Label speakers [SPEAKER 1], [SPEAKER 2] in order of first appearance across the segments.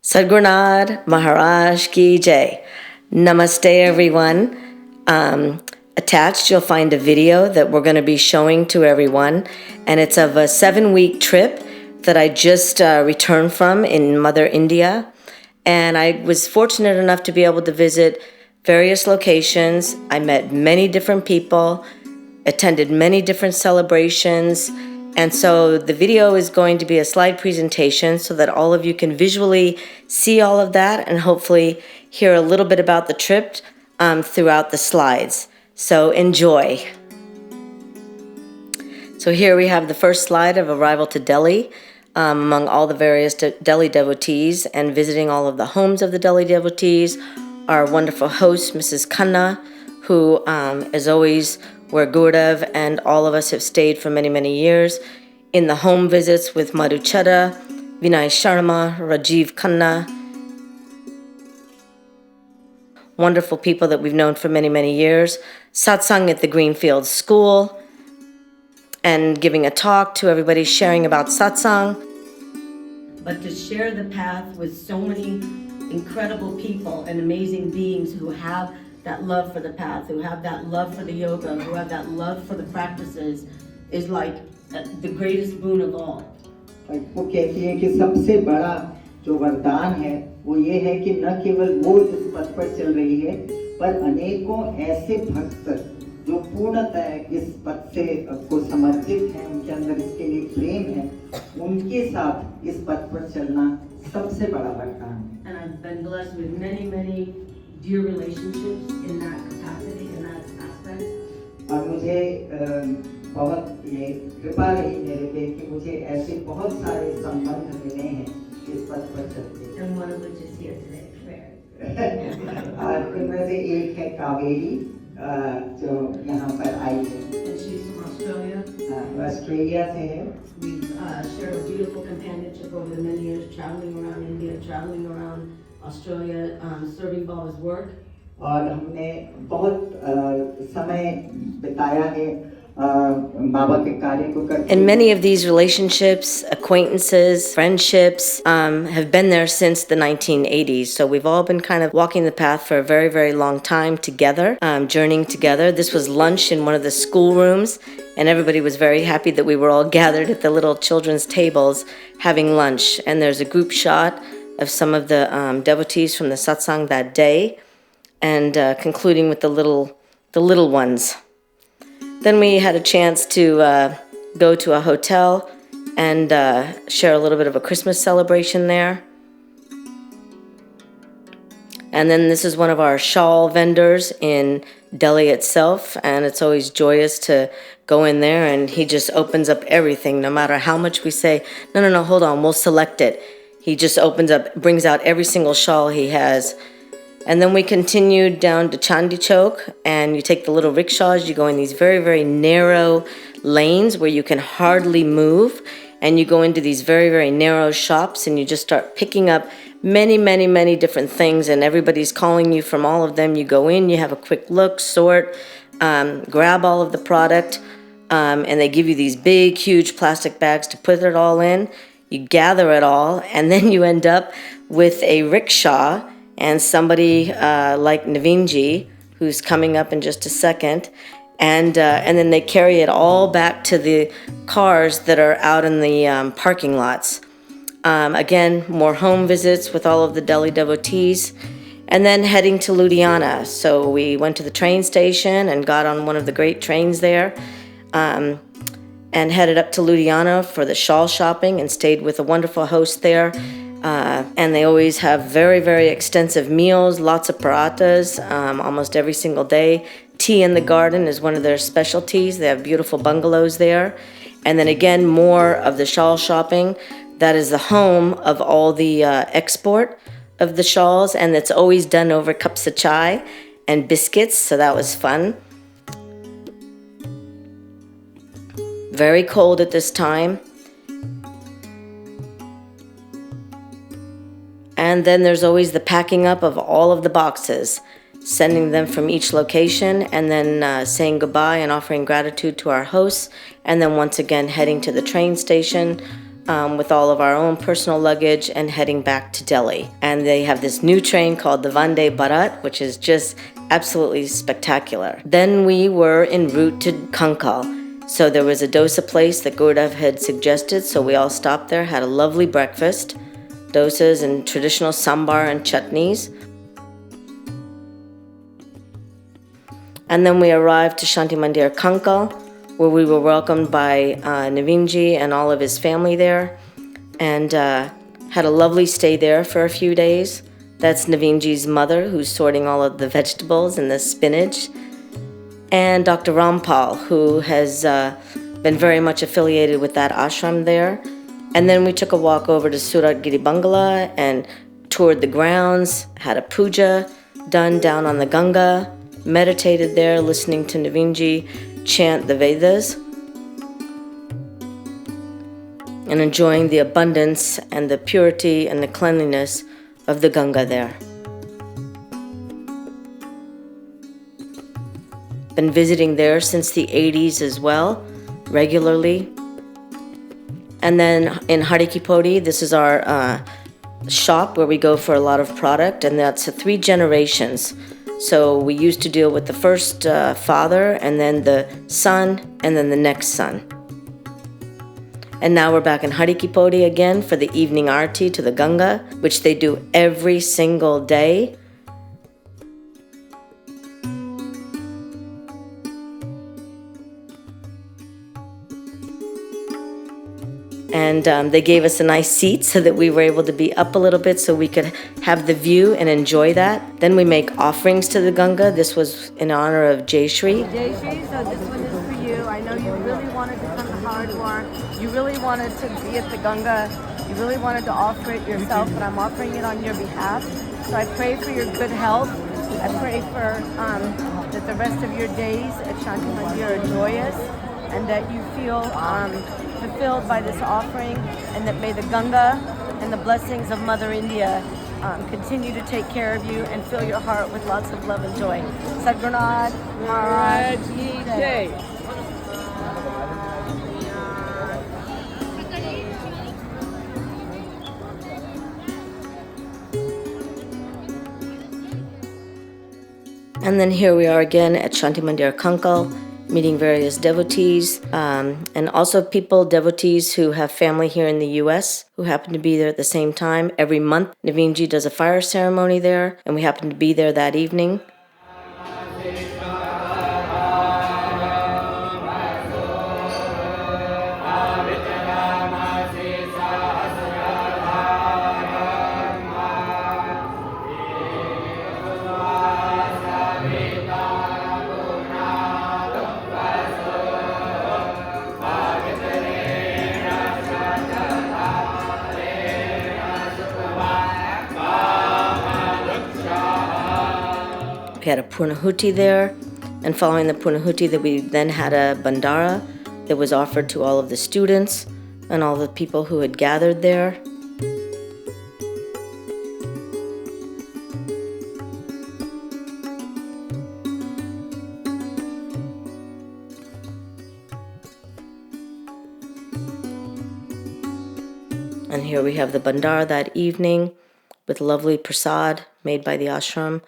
[SPEAKER 1] Sadhgurunad Maharaj Ki Jai. Namaste, everyone. Attached, you'll find a video that we're going to be showing to everyone, and it's of a 7-week trip that I just returned from in Mother India. And I was fortunate enough to be able to visit various locations. I met many different people, attended many different celebrations. And so the video is going to be a slide presentation so that all of you can visually see all of that and hopefully hear a little bit about the trip throughout the slides. So enjoy. So here we have the first slide of arrival to Delhi among all the various Delhi devotees and visiting all of the homes of the Delhi devotees. Our wonderful host, Mrs. Khanna, who as always, where Gurudev and all of us have stayed for many, many years. In the home visits with Madhu Chadha, Vinay Sharma, Rajiv Khanna. Wonderful people that we've known for many, many years. Satsang at the Greenfield School. And giving a talk to everybody, sharing about Satsang. But to share the path with so many incredible people and amazing beings who have that love for the path, who have that love for the yoga, who have that love for the practices, is like the greatest boon of all.
[SPEAKER 2] वो कहती है कि सबसे बड़ा जो वरदान है वो ये है कि न केवल वो इस पथ पर चल रही है, पर अनेकों ऐसे भक्त जो पूर्णतः इस पथ से को समर्पित हैं, उनके अंदर इसके लिए प्रेम है, उनके साथ इस पथ पर चलना सबसे बड़ा वरदान है.
[SPEAKER 1] And I've been blessed with many dear relationships in that capacity, in that aspect.
[SPEAKER 2] और मुझे बहुत ये कृपा रही मेरे पे कि मुझे ऐसे बहुत सारे संबंध मिले हैं इस पथ पर चलते.
[SPEAKER 1] And one of which is here today.
[SPEAKER 2] और उनमें से एक है कावेरी जो यहाँ पर आई है.
[SPEAKER 1] And she's from Australia.
[SPEAKER 2] Australia से है.
[SPEAKER 1] We've shared a beautiful companionship over the many years, traveling around India, traveling around Australia, serving Baba's work.
[SPEAKER 2] और हमने बहुत समय बिताया है बाबा के कार्य को करते. And many of these relationships, acquaintances, friendships have been there since the 1980s. So we've all been kind of walking the path for a very, very long time together, journeying together. This was lunch in one of the schoolrooms, and everybody was very happy that we were all gathered at the little children's tables having lunch. And there's a group shot of some of the devotees from the satsang that day, and concluding with the little ones. Then we had a chance to go to a hotel and share a little bit of a Christmas celebration there. And then this is one of our shawl vendors in Delhi itself, and it's always joyous to go in there, and he just opens up everything, no matter how much we say, no, hold on, we'll select it. He just opens up, brings out every single shawl he has. And then we continued down to Chandi Chowk, and you take the little rickshaws, you go in these very, very narrow lanes where you can hardly move, and you go into these very, very narrow shops, and you just start picking up many different things, and everybody's calling you from all of them. You go in, you have a quick look, sort, grab all of the product, and they give you these big, huge plastic bags to put it all in. You gather it all, and then you end up with a rickshaw and somebody like Naveenji, who's coming up in just a second, and then they carry it all back to the cars that are out in the parking lots. Again, more home visits with all of the Delhi devotees, and then heading to Ludhiana. So we went to the train station and got on one of the great trains there, and headed up to Ludhiana for the shawl shopping and stayed with a wonderful host there. And they always have very, very extensive meals, lots of parathas, almost every single day. Tea in the garden is one of their specialties. They have beautiful bungalows there. And then again, more of the shawl shopping. That is the home of all the export of the shawls, and it's always done over cups of chai and biscuits, so that was fun. Very cold at this time. And then there's always the packing up of all of the boxes, sending them from each location, and then saying goodbye and offering gratitude to our hosts, and then once again heading to the train station with all of our own personal luggage and heading back to Delhi. And they have this new train called the Vande Bharat, which is just absolutely spectacular. Then we were en route to Kankhal. So there was a dosa place that Gurdev had suggested, so we all stopped there, had a lovely breakfast, dosas and traditional sambar and chutneys. And then we arrived to Shanti Mandir Kankhal, where we were welcomed by Naveenji and all of his family there, and had a lovely stay there for a few days. That's Naveenji's mother, who's sorting all of the vegetables and the spinach, and Dr. Rampal, who has been very much affiliated with that ashram there. And then we took a walk over to Surat Giri Bangala and toured the grounds, had a puja done down on the Ganga, meditated there, listening to Naveenji chant the Vedas, and enjoying the abundance and the purity and the cleanliness of the Ganga there. Been visiting there since the 80s as well, regularly. And then in Harikipodi, this is our shop where we go for a lot of product, and that's 3 generations. So we used to deal with the first father, and then the son, and then the next son. And now we're back in Harikipodi again for the evening arti to the Ganga, which they do every single day. And they gave us a nice seat so that we were able to be up a little bit so we could have the view and enjoy that. Then we make offerings to the Ganga. This was in honor of Jayashri.
[SPEAKER 3] Jayashri, so this one is for you. I know you really wanted to come to Haridwar. You really wanted to be at the Ganga. You really wanted to offer it yourself, but I'm offering it on your behalf. So I pray for your good health. I pray for that the rest of your days at Shanti Mandir are joyous, and that you feel fulfilled by this offering, and that may the Ganga and the blessings of Mother India continue to take care of you and fill your heart with lots of love and joy. Sadhgurnath Maharaj Ki Jai.
[SPEAKER 2] And then here we are again at Shanti Mandir Kankhal, meeting various devotees, and also devotees who have family here in the U.S. who happen to be there at the same time. Every month, Naveenji does a fire ceremony there, and we happen to be there that evening. We had a Purnahuti there, and following the Purnahuti, that we then had a bandara that was offered to all of the students and all the people who had gathered there. And here we have the bandara that evening with lovely prasad made by the ashram,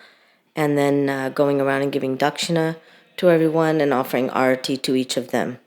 [SPEAKER 2] and then going around and giving dakshina to everyone and offering arati to each of them.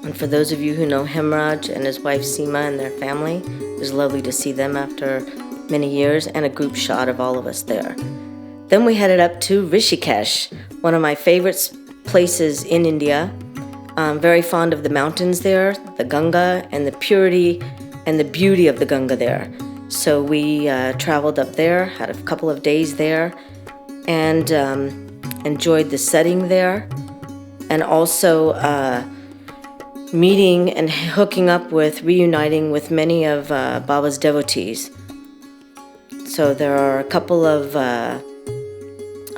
[SPEAKER 2] And for those of you who know Hemraj and his wife Seema and their family, it was lovely to see them after many years, and a group shot of all of us there. Then we headed up to Rishikesh, one of my favorite places in India. I'm very fond of the mountains there, the Ganga, and the purity and the beauty of the Ganga there. So we traveled up there, had a couple of days there, and enjoyed the setting there, and also meeting and hooking up with, reuniting with many of Baba's devotees. So there are a couple of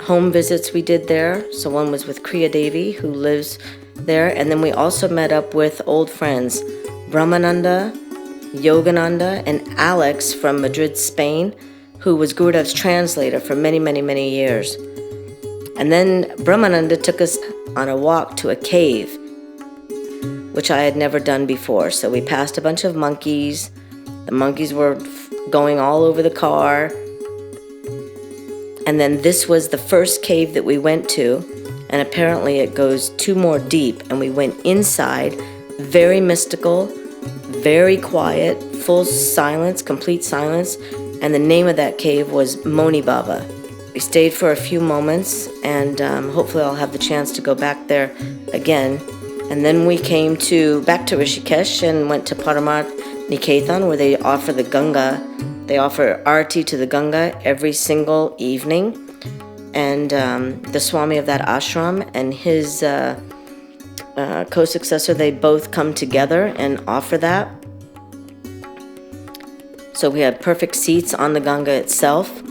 [SPEAKER 2] home visits we did there. So one was with Kriya Devi, who lives there, and then we also met up with old friends, Brahmananda, Yogananda, and Alex from Madrid, Spain, who was Gurudev's translator for many, many, many years. And then Brahmananda took us on a walk to a cave, which I had never done before. So we passed a bunch of monkeys. The monkeys were going all over the car. And then this was the first cave that we went to, and apparently it goes 2 more deep, and we went inside, very mystical, very quiet, full silence, complete silence, and the name of that cave was Moni Baba. We stayed for a few moments, and hopefully I'll have the chance to go back there again. And then we came back to Rishikesh and went to Paramath Niketan, where they offer the Ganga. They offer arati to the Ganga every single evening. And the Swami of that ashram and his co-successor, they both come together and offer that. So we had perfect seats on the Ganga itself.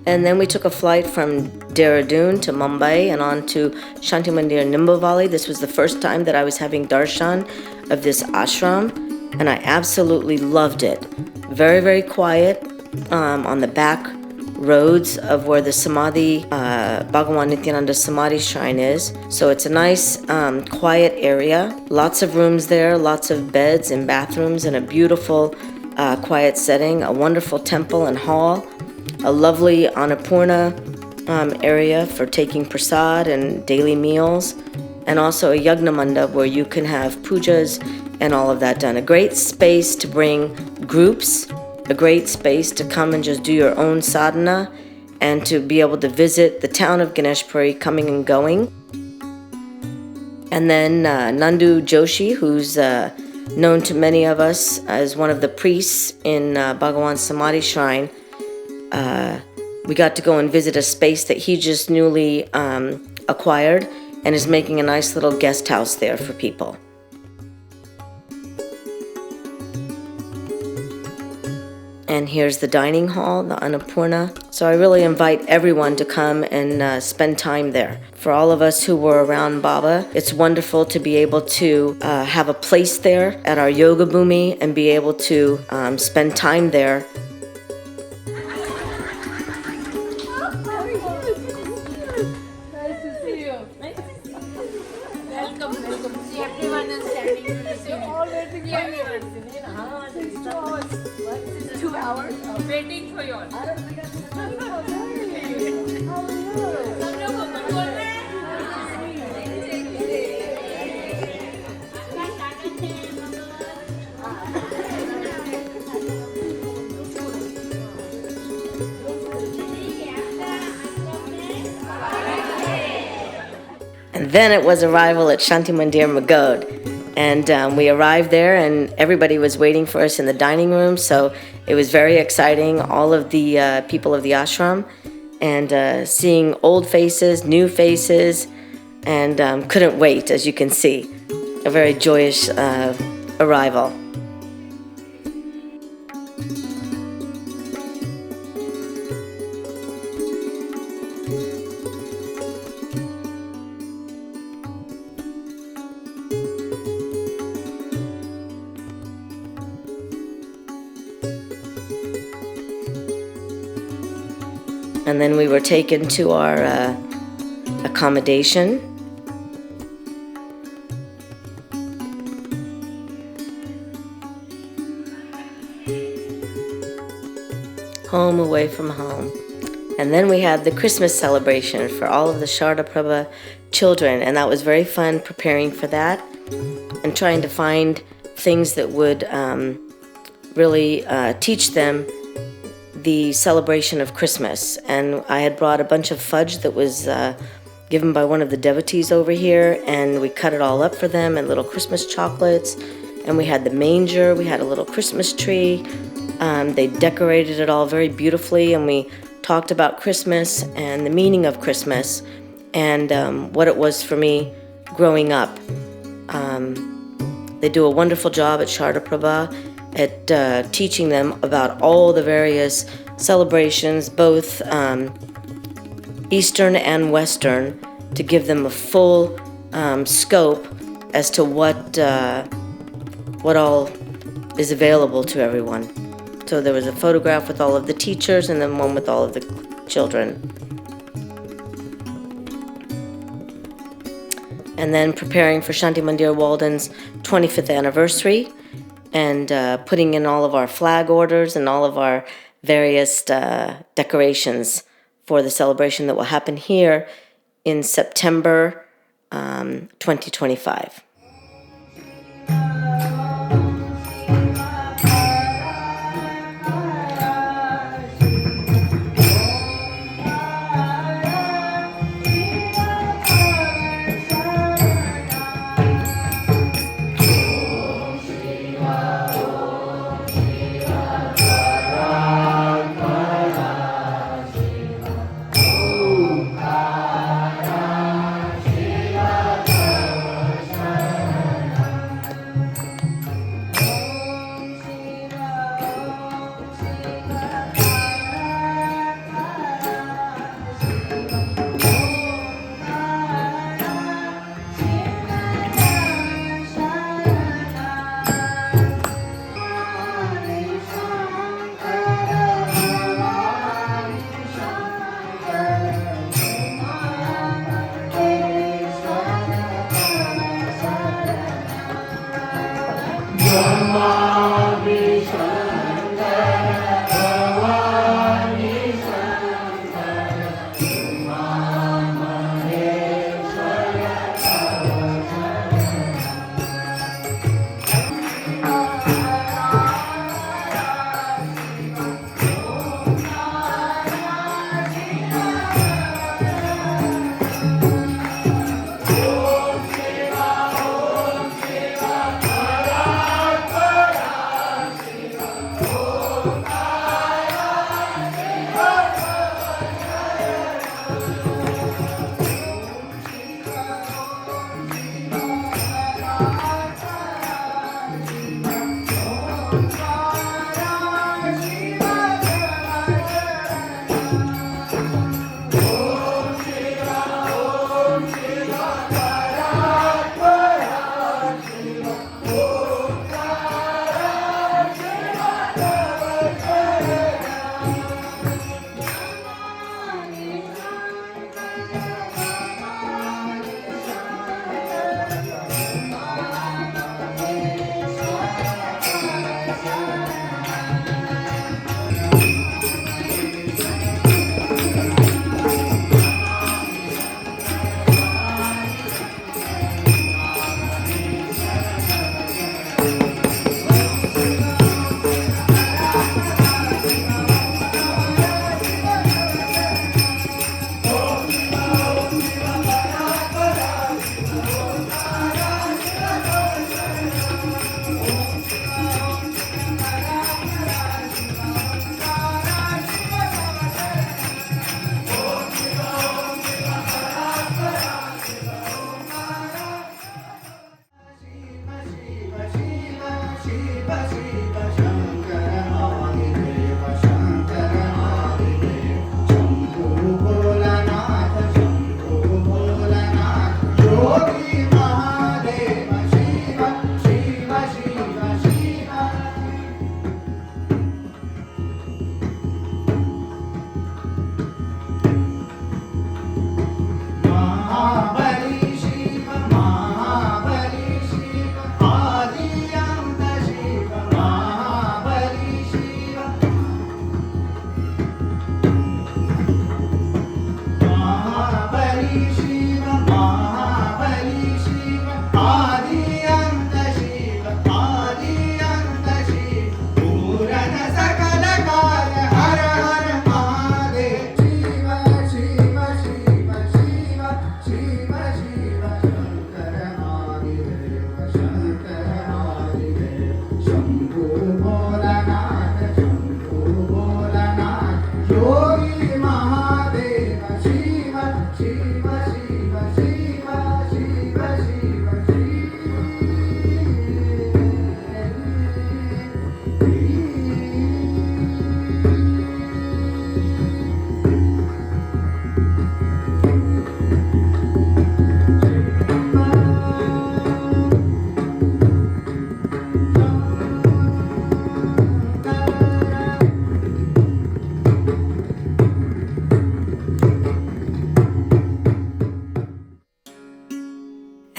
[SPEAKER 2] And then we took a flight from Dehradun to Mumbai and on to Shanti Mandir Nimbavali. This was the first time that I was having darshan of this ashram, and I absolutely loved it. Very, very quiet on the back roads of where the Samadhi, Bhagawan Nityananda Samadhi shrine is. So it's a nice, quiet area. Lots of rooms there, lots of beds and bathrooms, and a beautiful, quiet setting. A wonderful temple and hall. A lovely Annapurna area for taking prasad and daily meals. And also a Yagna Mandap where you can have pujas and all of that done. A great space to bring groups, a great space to come and just do your own sadhana, and to be able to visit the town of Ganeshpuri coming and going. And then Nandu Joshi, who's known to many of us as one of the priests in Bhagawan Samadhi Shrine, we got to go and visit a space that he just newly acquired and is making a nice little guest house there for people. And here's the dining hall, the Annapurna. So I really invite everyone to come and spend time there. For all of us who were around Baba, it's wonderful to be able to have a place there at our yoga bhumi and be able to spend time there.
[SPEAKER 3] Waiting for you all.
[SPEAKER 2] And then it was arrival at Shanti Mandir Magod. And we arrived there and everybody was waiting for us in the dining room. So it was very exciting, all of the people of the ashram, and seeing old faces, new faces, and couldn't wait, as you can see. A very joyous arrival. And then we were taken to our accommodation. Home away from home. And then we had the Christmas celebration for all of the Sharda Prabha children, and that was very fun preparing for that and trying to find things that would really teach them the celebration of Christmas. And I had brought a bunch of fudge that was given by one of the devotees over here, and we cut it all up for them, and little Christmas chocolates, and we had the manger, we had a little Christmas tree. They decorated it all very beautifully, and we talked about Christmas and the meaning of Christmas and what it was for me growing up. They do a wonderful job at Sharda Prabha at teaching them about all the various celebrations, both Eastern and Western, to give them a full scope as to what all is available to everyone. So there was a photograph with all of the teachers and then one with all of the children. And then preparing for Shanti Mandir Walden's 25th anniversary and putting in all of our flag orders and all of our various decorations for the celebration that will happen here in September 2025.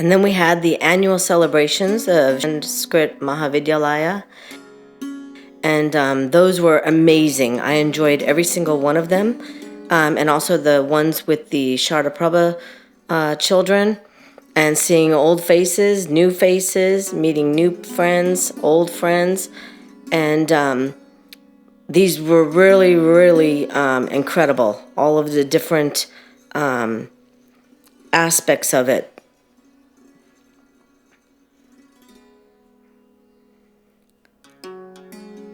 [SPEAKER 2] And then we had the annual celebrations of Sanskrit Mahavidyalaya. And those were amazing. I enjoyed every single one of them. And also the ones with the Shardaprabha children. And seeing old faces, new faces, meeting new friends, old friends. And these were really, really incredible. All of the different aspects of it.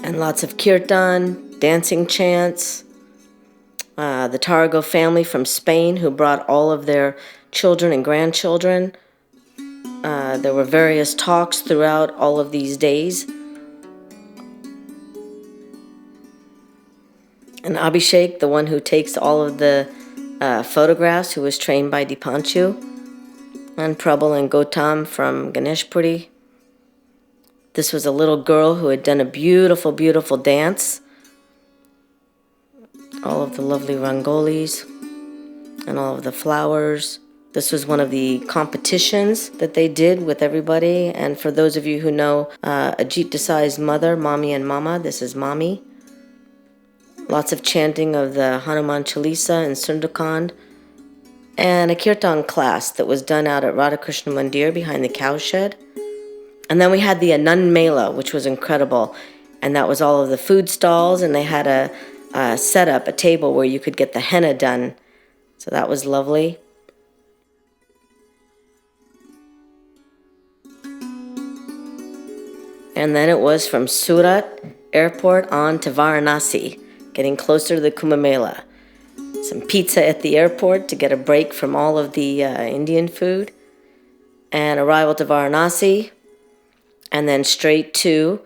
[SPEAKER 2] And lots of kirtan, dancing chants. The Tarago family from Spain who brought all of their children and grandchildren. There were various talks throughout all of these days. And Abhishek, the one who takes all of the photographs, who was trained by Dipanshu. And Prabal and Gautam from Ganeshpuri. This was a little girl who had done a beautiful, beautiful dance. All of the lovely rangolis and all of the flowers. This was one of the competitions that they did with everybody. And for those of you who know Ajit Desai's mother, Mommy and Mama, this is Mommy. Lots of chanting of the Hanuman Chalisa and Sundakand. And a kirtan class that was done out at Radhakrishna Mandir behind the cowshed. And then we had the Anand Mela, which was incredible. And that was all of the food stalls, and they had a setup, a table where you could get the henna done. So that was lovely. And then it was from Surat airport on to Varanasi, getting closer to the Kumbh Mela. Some pizza at the airport to get a break from all of the Indian food. And arrival to Varanasi. And then straight to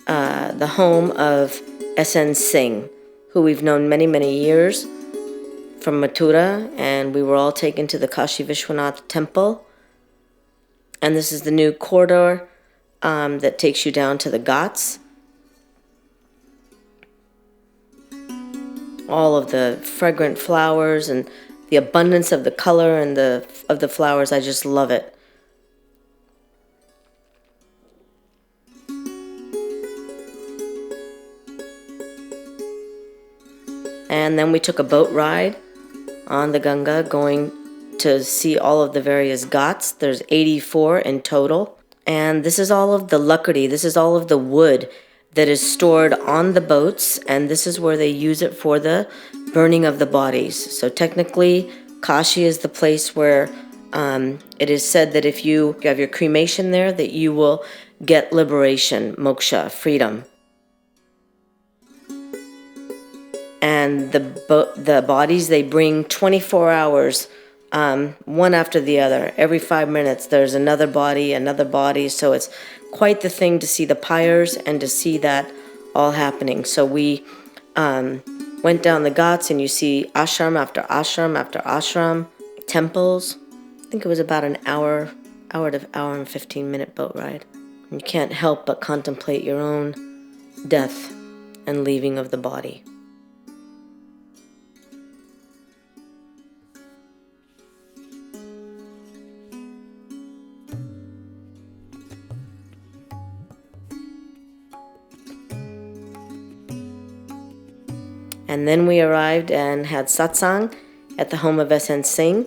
[SPEAKER 2] the home of S.N. Singh, who we've known many, many years from Mathura. And we were all taken to the Kashi Vishwanath temple. And this is the new corridor that takes you down to the Ghats. All of the fragrant flowers and the abundance of the color and of the flowers, I just love it. And then we took a boat ride on the Ganga, going to see all of the various ghats. There's 84 in total. And this is all of the lakadi. This is all of the wood that is stored on the boats. And this is where they use it for the burning of the bodies. So technically, Kashi is the place where it is said that if you have your cremation there, that you will get liberation, moksha, freedom. And the bodies, they bring 24 hours, one after the other. Every 5 minutes, there's another body. So it's quite the thing to see the pyres and to see that all happening. So we went down the Ghats, and you see ashram after ashram after ashram, temples. I think it was about an hour and 15-minute boat ride. And you can't help but contemplate your own death and leaving of the body. And then we arrived and had satsang at the home of S.N. Singh.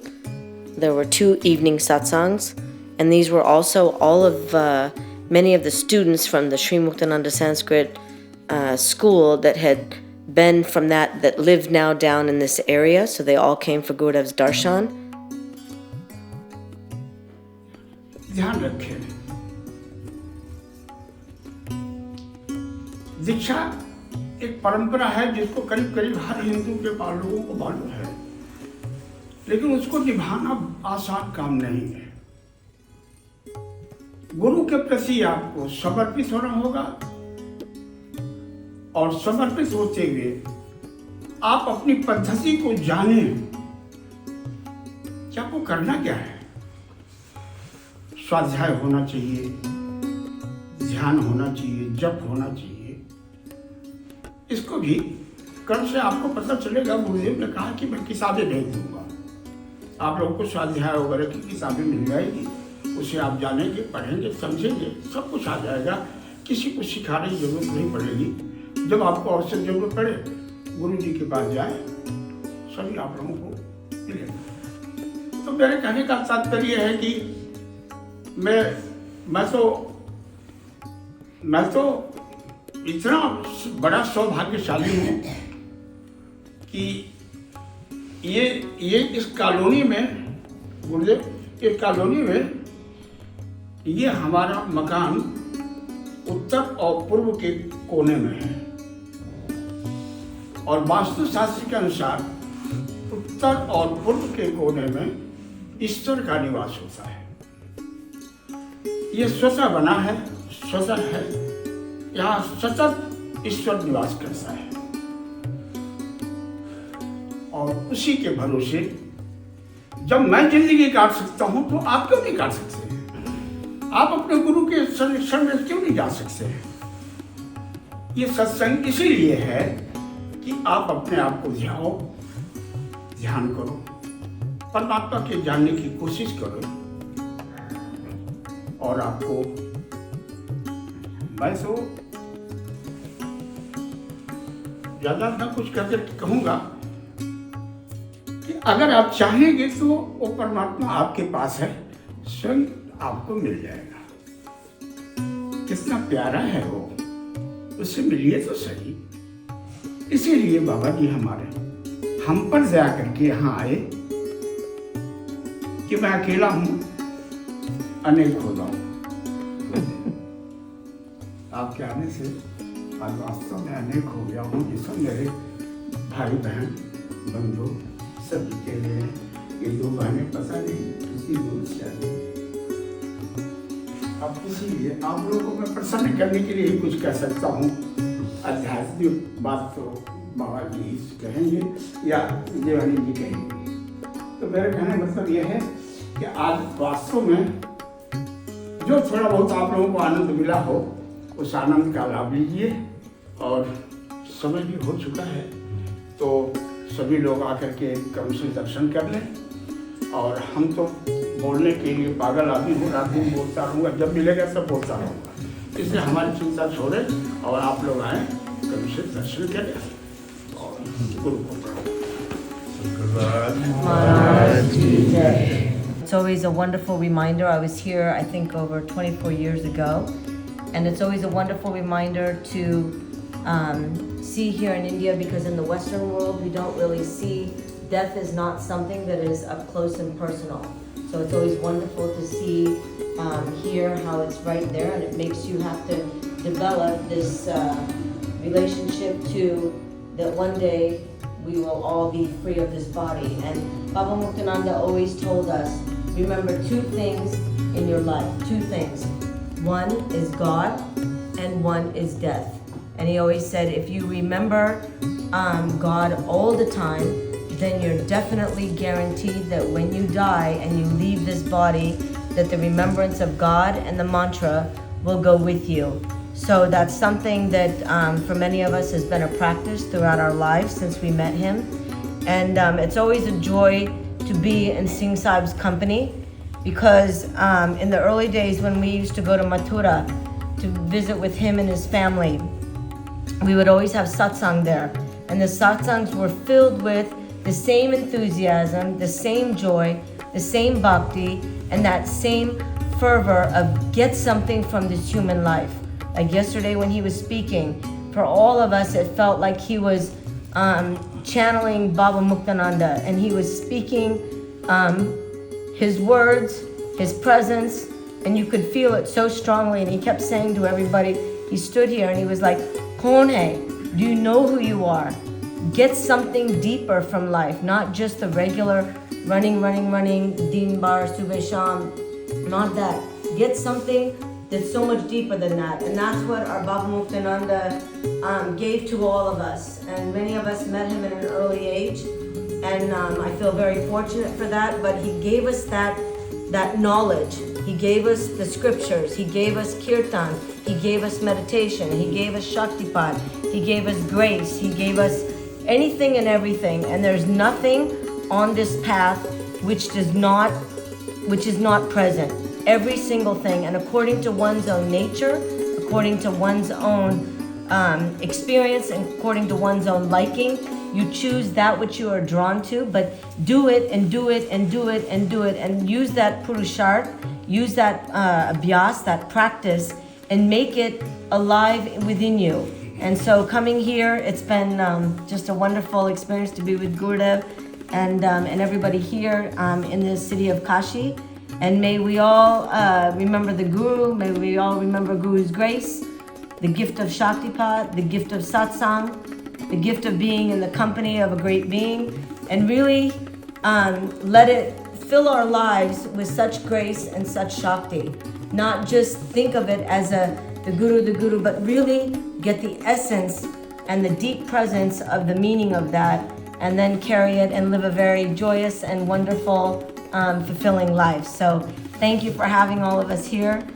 [SPEAKER 2] There were 2 evening satsangs, and these were also all of many of the students from the Sri Muktananda Sanskrit school that had been from that lived now down in this area. So they all came for Gurudev's darshan.
[SPEAKER 4] ध्यान रखें, दीक्षा एक परंपरा है जिसको करीब करीब हर हिंदू के लोगों को मालूम है, लेकिन उसको निभाना आसान काम नहीं है। गुरु के प्रति आपको समर्पित होना होगा, और समर्पित होते हुए आप अपनी पद्धति को जाने कि आपको करना क्या है। स्वाध्याय होना चाहिए, ध्यान होना चाहिए, जप होना चाहिए। इसको भी कर्म से आपको पता चलेगा। गुरुदेव ने कहा कि मैं किताबें नहीं दूंगा, आप लोगों को स्वाध्याय वगैरह की किताबें मिल जाएगी, उसे आप जानेंगे, पढ़ेंगे, समझेंगे, सब कुछ आ जाएगा। किसी को सिखाने की जरूरत नहीं पड़ेगी। जब आपको अवसर जरूरत पड़े, गुरु जी के पास जाए, सभी आप लोगों को मिलेगा। तो मेरे कहने का तात्पर्य है कि मैं तो इतना बड़ा सौभाग्यशाली हूँ कि ये इस कॉलोनी में, गुरुदेव, इस कॉलोनी में ये हमारा मकान उत्तर और पूर्व के कोने में है और वास्तुशास्त्र के अनुसार उत्तर और पूर्व के कोने में ईश्वर का निवास होता है। ये स्वतः बना है, स्वतः है, यहाँ सतत ईश्वर निवास करता है और उसी के भरोसे जब मैं जिंदगी काट सकता हूं तो आप क्यों नहीं काट सकते? आप अपने गुरु के शरण में क्यों नहीं जा सकते? ये सत्संग इसीलिए है कि आप अपने आप को जाओ, ध्यान करो, परमात्मा के जानने की कोशिश करो और आपको, मैं तो ज्यादा ना कुछ करके कहूंगा कि अगर आप चाहेंगे तो वो परमात्मा आपके पास है, स्वयं आपको मिल जाएगा। कितना प्यारा है वो, उससे मिलिए तो सही। इसीलिए बाबा जी हमारे हम पर दया करके यहाँ आए कि मैं अकेला हूँ, अनेक हो जाऊँ। आपके आने से आज वास्तव में अनेक हो गया हूँ, जिसमें मेरे भाई बहन बंधु सभी के लिए ये दो बहनें पता नहीं किसी दूर से आई। अब इसीलिए आप लोगों को मैं प्रसन्न करने के लिए ही कुछ कह सकता हूँ। आध्यात्मिक बात तो बाबा जी ही कहेंगे या देवानी जी कहेंगे। तो मेरे कहने मतलब यह है कि आज वास्तव में जो थोड़ा बहुत आप लोगों को आनंद मिला हो, उस आनंद का लाभ लीजिए। और समय भी हो चुका है तो सभी लोग आकर के क्रम से दर्शन कर लें। और हम तो बोलने के लिए पागल आदमी हूँ, रात दिन बोलता रहूँगा, जब मिलेगा सब बोलता रहूँगा। इसलिए हमारी चिंता छोड़े और आप लोग आए, क्रम से दर्शन करें और गुरु को प्रणाम।
[SPEAKER 2] It's always a wonderful reminder. I was here, I think, over 24 years ago. And it's always a wonderful reminder to see here in India, because in the Western world, we don't really see death is not something that is up close and personal. So it's always wonderful to see here how it's right there, and it makes you have to develop this relationship to that one day we will all be free of this body. And Baba Muktananda always told us, remember two things in your life, two things. One is God and one is death. And he always said, if you remember God all the time, then you're definitely guaranteed that when you die and you leave this body, that the remembrance of God and the mantra will go with you. So that's something that for many of us has been a practice throughout our lives since we met him. And it's always a joy to be in Singh Sahib's company, because in the early days when we used to go to Mathura to visit with him and his family, we would always have satsang there. And the satsangs were filled with the same enthusiasm, the same joy, the same bhakti, and that same fervor of get something from this human life. Like yesterday when he was speaking, for all of us it felt like he was channeling Baba Muktananda, and he was speaking his words, his presence, and you could feel it so strongly. And he kept saying to everybody, he stood here and he was like, Kaun hai? Do you know who you are? Get something deeper from life, not just the regular running, deen bar, subah sham, not that. Get something that's so much deeper than that. And that's what our Baba Muktananda gave to all of us. And many of us met him at an early age. And I feel very fortunate for that. But he gave us that knowledge. He gave us the scriptures. He gave us kirtan. He gave us meditation. He gave us shaktipat. He gave us grace. He gave us anything and everything. And there's nothing on this path which is not present. every single thing, and according to one's own nature, according to one's own experience, and according to one's own liking, you choose that which you are drawn to, but do it and do it and do it and do it, and use that purushart, use that abhyas, that practice, and make it alive within you. And so coming here, it's been just a wonderful experience to be with Gurudev and everybody here in the city of Kashi. And may we all remember the Guru, may we all remember Guru's grace, the gift of Shaktipat, the gift of Satsang, the gift of being in the company of a great being, and really let it fill our lives with such grace and such Shakti. Not just think of it as the Guru, but really get the essence and the deep presence of the meaning of that, and then carry it and live a very joyous and wonderful, fulfilling life. So thank you for having all of us here,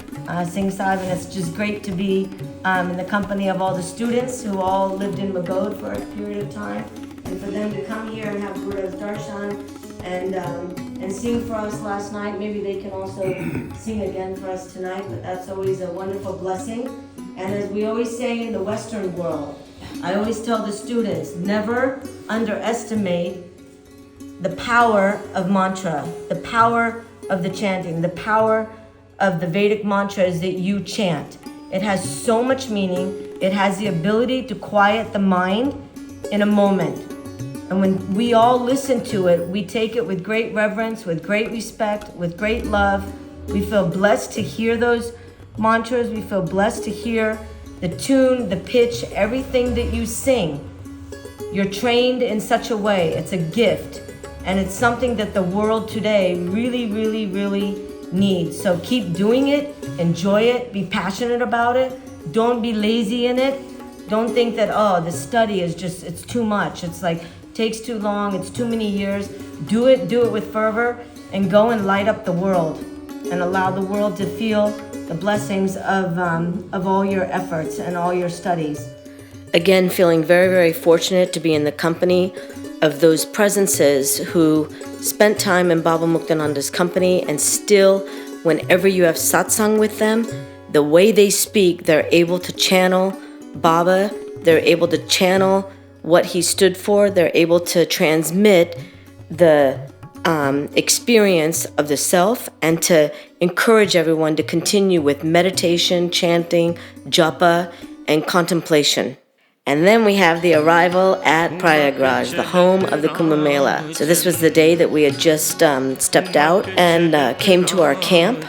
[SPEAKER 2] Singh Sahib, and it's just great to be in the company of all the students who all lived in Magod for a period of time, and for them to come here and have Gurudev's darshan and sing for us last night. Maybe they can also sing again for us tonight, but that's always a wonderful blessing. And as we always say in the Western world, I always tell the students, never underestimate the power of mantra, the power of the chanting, the power of the Vedic mantras that you chant. It has so much meaning. It has the ability to quiet the mind in a moment. And when we all listen to it, we take it with great reverence, with great respect, with great love. We feel blessed to hear those mantras. We feel blessed to hear the tune, the pitch, everything that you sing. You're trained in such a way. It's a gift. And it's something that the world today really, really, really needs. So keep doing it, enjoy it, be passionate about it. Don't be lazy in it. Don't think that, oh, the study is just, it's too much. It's like, takes too long, it's too many years. Do it with fervor, and go and light up the world and allow the world to feel the blessings of all your efforts and all your studies.
[SPEAKER 1] Again, feeling very, very fortunate to be in the company of those presences who spent time in Baba Muktananda's company, and still, whenever you have satsang with them, the way they speak, they're able to channel Baba, they're able to channel what he stood for, they're able to transmit the experience of the self, and to encourage everyone to continue with meditation, chanting, japa, and contemplation. And then we have the arrival at Prayagraj, the home of the Kumbh Mela. So this was the day that we had just stepped out and came to our camp.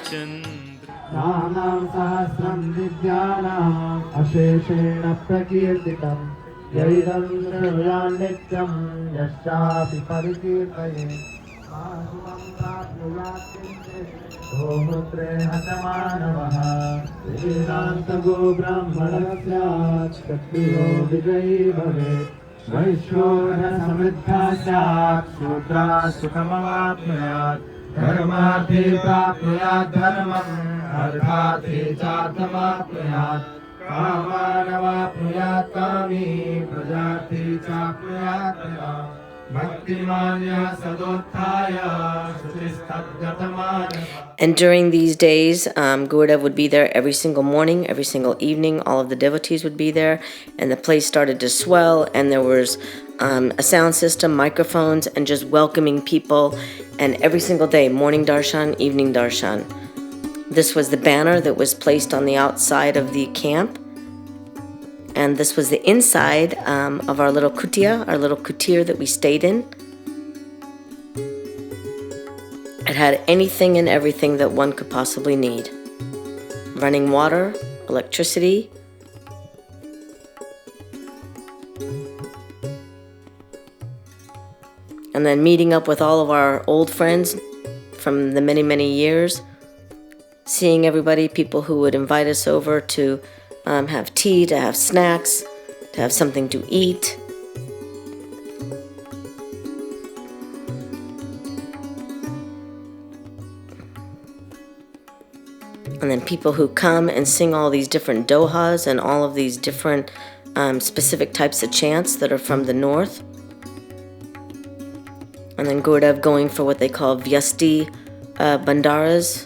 [SPEAKER 1] And during these days, Gurudev would be there every single morning, every single evening. All of the devotees would be there, and the place started to swell, and there was a sound system, microphones, and just welcoming people. And every single day, morning darshan, evening darshan. This was the banner that was placed on the outside of the camp. And this was the inside of our little kutia, our little kutir that we stayed in. It had anything and everything that one could possibly need. Running water, electricity, and then meeting up with all of our old friends from the many, many years. Seeing everybody, people who would invite us over to have tea, to have snacks, to have something to eat. And then people who come and sing all these different dohas and all of these different specific types of chants that are from the north. And then Gurudev going for what they call Vyasti Bandaras,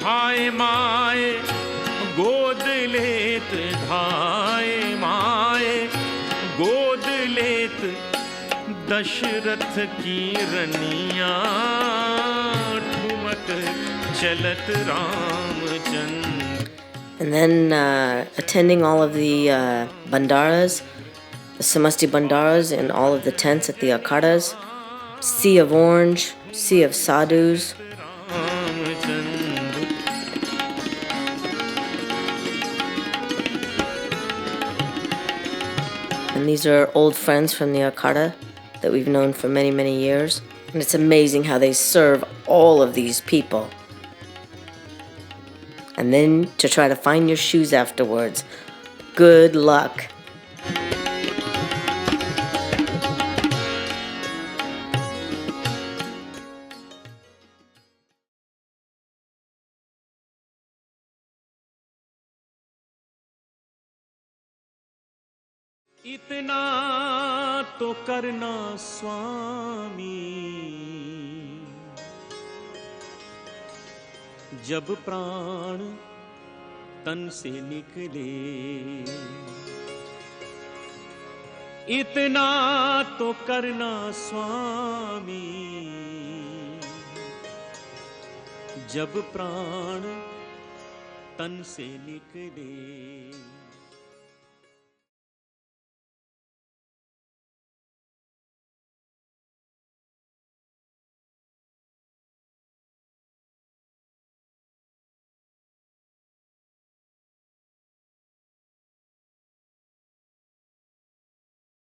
[SPEAKER 5] धाय माए गोद लेत, धाय माए गोद लेत, दशरथ की रनिया ठुमक चलत Ramchandra.
[SPEAKER 2] And then attending all of the bandaras, the Samasti bandaras in all of the tents at the akhadas, sea of orange, sea of sadhus. And these are old friends from the akhada that we've known for many, many years. And it's amazing how they serve all of these people. And then to try to find your shoes afterwards. Good luck.
[SPEAKER 5] इतना तो करना स्वामी, जब प्राण तन से निकले. इतना तो करना स्वामी, जब प्राण तन से निकले.